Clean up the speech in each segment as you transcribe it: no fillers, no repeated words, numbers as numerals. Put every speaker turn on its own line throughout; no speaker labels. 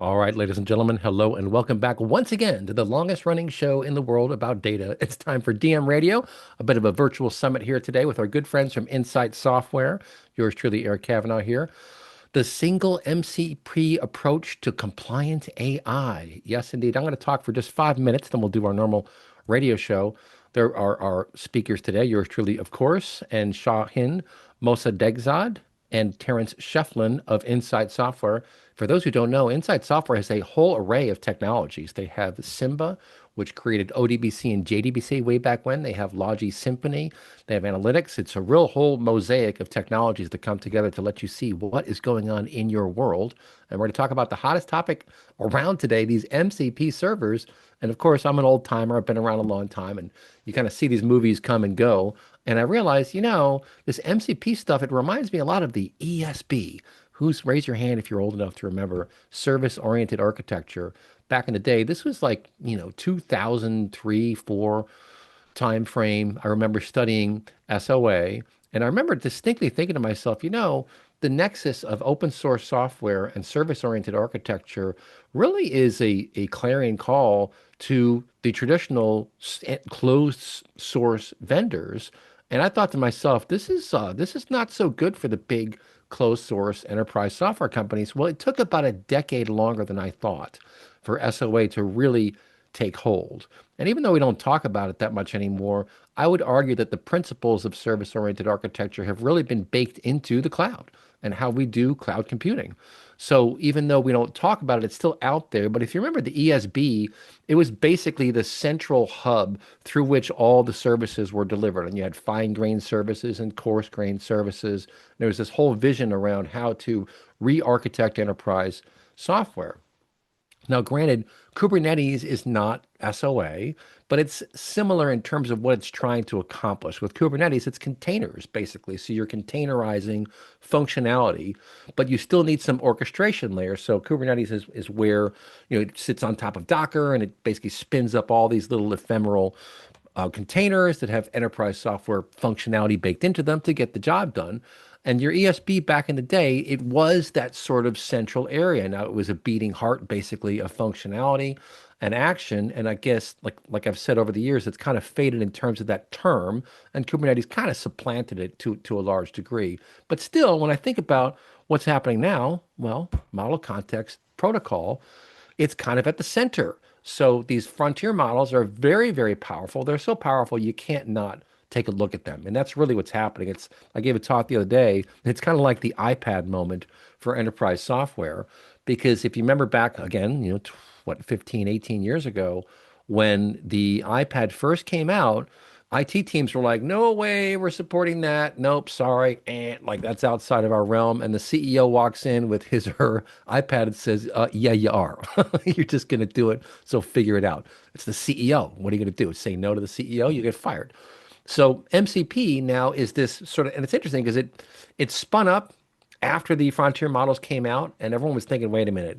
All right, ladies and gentlemen, hello and welcome back once again to the longest running show in the world about data. It's time for DM Radio, a bit of a virtual summit here today with our good friends from Insight Software. Yours truly, Eric Kavanaugh here. The single MCP approach to compliant AI. Yes, indeed. I'm going to talk for just 5 minutes, then we'll do our normal radio show. There are our speakers today, yours truly, of course, and Shahin Mossadegzad and Terrence Shefflin of Insight Software. For those who don't know, Insight Software has a whole array of technologies. They have Simba, which created ODBC and JDBC way back when. They have Logi Symphony. They have analytics. It's a real whole mosaic of technologies that come together to let you see what is going on in your world. And we're going to talk about the hottest topic around today, these MCP servers. And of course, I'm an old timer. I've been around a long time, and you kind of see these movies come and go. And I realized, this MCP stuff, it reminds me a lot of the ESB. Raise your hand if you're old enough to remember service-oriented architecture. Back in the day, this was like, 2003, 4 time frame. I remember studying SOA, and I remember distinctly thinking to myself, the nexus of open source software and service-oriented architecture really is a clarion call to the traditional closed source vendors. And I thought to myself, this is not so good for the big closed source enterprise software companies. Well, it took about a decade longer than I thought for SOA to really take hold. And even though we don't talk about it that much anymore, I would argue that the principles of service-oriented architecture have really been baked into the cloud and how we do cloud computing. So even though we don't talk about it, it's still out there. But if you remember the ESB, it was basically the central hub through which all the services were delivered. And you had fine-grained services and coarse-grained services. There was this whole vision around how to re-architect enterprise software. Now, granted, Kubernetes is not SOA, but it's similar in terms of what it's trying to accomplish. With Kubernetes, it's containers, basically. So you're containerizing functionality, but you still need some orchestration layer. So Kubernetes is where, it sits on top of Docker and it basically spins up all these little ephemeral containers that have enterprise software functionality baked into them to get the job done. And your ESB back in the day, it was that sort of central area. Now it was a beating heart, basically, of functionality and action. And I guess, like I've said over the years, it's kind of faded in terms of that term, and Kubernetes kind of supplanted it to a large degree. But still, when I think about what's happening now, well, model context protocol, it's kind of at the center. So these frontier models are very, very powerful. They're so powerful you can't not take a look at them. And that's really what's happening. I gave a talk the other day. It's kind of like the iPad moment for enterprise software. Because if you remember back again, 15, 18 years ago, when the iPad first came out, IT teams were like, no way, we're supporting that. Nope, sorry. Like that's outside of our realm. And the CEO walks in with his or her iPad and says, yeah, you are. You're just going to do it. So figure it out. It's the CEO. What are you going to do? Say no to the CEO? You get fired. So MCP now is this sort of, and it's interesting because it spun up after the frontier models came out, and everyone was thinking, wait a minute,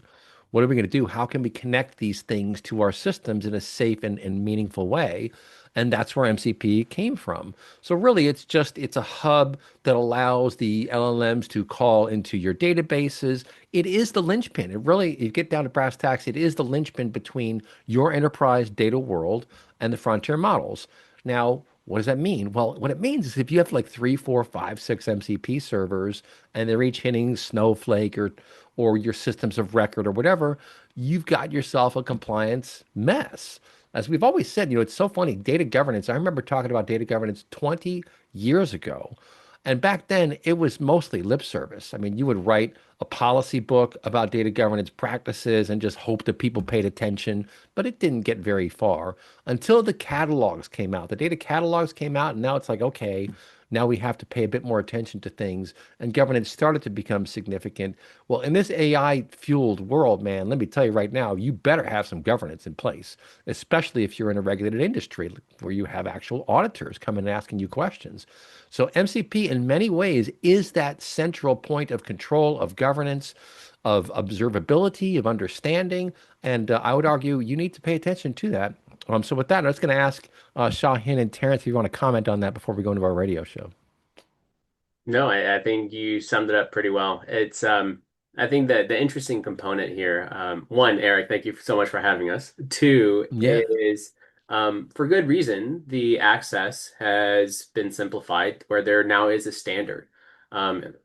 what are we going to do? How can we connect these things to our systems in a safe and meaningful way? And that's where MCP came from. So really, it's a hub that allows the LLMs to call into your databases. It is the linchpin. You get down to brass tacks, it is the linchpin between your enterprise data world and the frontier models. Now, what does that mean? Well, what it means is if you have like three, four, five, six MCP servers and they're each hitting Snowflake or your systems of record or whatever, you've got yourself a compliance mess. As we've always said, it's so funny, data governance. I remember talking about data governance 20 years ago. And back then, it was mostly lip service. I mean, you would write a policy book about data governance practices and just hope that people paid attention, but it didn't get very far until the catalogs came out. The data catalogs came out, and now it's like, okay, now we have to pay a bit more attention to things, and governance started to become significant. Well, in this AI-fueled world, man, let me tell you right now, you better have some governance in place, especially if you're in a regulated industry where you have actual auditors coming and asking you questions. So MCP, in many ways, is that central point of control, of governance, of observability, of understanding. And I would argue you need to pay attention to that. So with that, I'm just going to ask Shaheen and Terrence if you want to comment on that before we go into our radio show.
No, I think you summed it up pretty well. It's I think that the interesting component here, one, Eric, thank you so much for having us. Two
Yeah.
is for good reason, the access has been simplified where there now is a standard.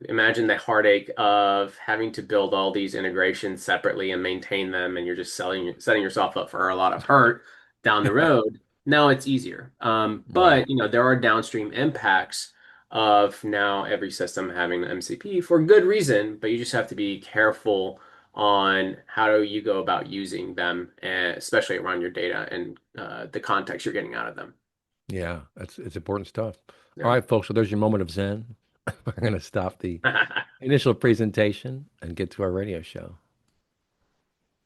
Imagine the heartache of having to build all these integrations separately and maintain them, and you're just setting yourself up for a lot of hurt down the road. Now it's easier.
Right.
But there are downstream impacts of now every system having an MCP for good reason, but you just have to be careful on how do you go about using them, especially around your data and the context you're getting out of them.
Yeah, it's important stuff. All
Yeah.
right, folks, so there's your moment of zen. We're going to stop the initial presentation and get to our radio show.